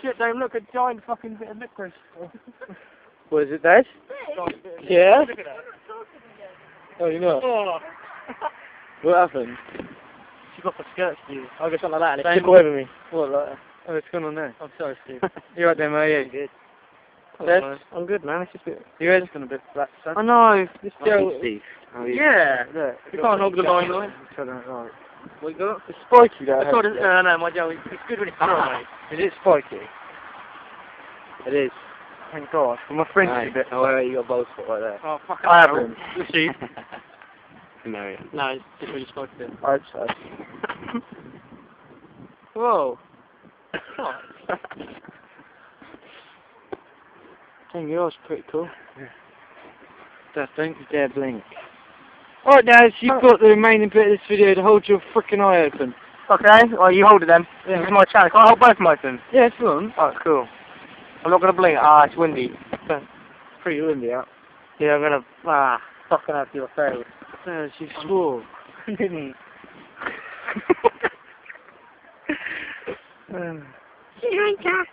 shit, Dave, look, a giant fucking bit of licorice. What is it, Dad? Yeah? Oh, you know. Oh. What happened? She got the skirts to you. I got something like that. Took away with me. What, like that? Oh, what's going on there? I'm sorry, Steve. You right there, mate? Good. Dad? I'm good, man. It's just a bit... You guys? It's gonna be flat, son. I know. This girl... Steve. Yeah. Look, You can't hold the line, right? Right. What you got? It's spiky, that. No, my Joe. It's good when it's dry. Is it spiky? It is. Thank God. For my friends, Right. a bit. Oh, wait, you got both foot right there. Oh, fuck. I haven't. You see? No, it's just really spiky. I hope so. Whoa. Dang, yours pretty cool. Yeah. Dad, don't you dare blink. Alright, Dad, you've got the remaining bit of this video to hold your frickin' eye open. Okay, well, you hold it then. Yeah. This is my channel. Can I hold both of them open? Yeah, it's on. Oh, cool. I'm not gonna blink. Ah, it's windy. It's pretty windy out. Yeah, I'm gonna, fucking have your face. Yeah, she swore. Didn't. See you later.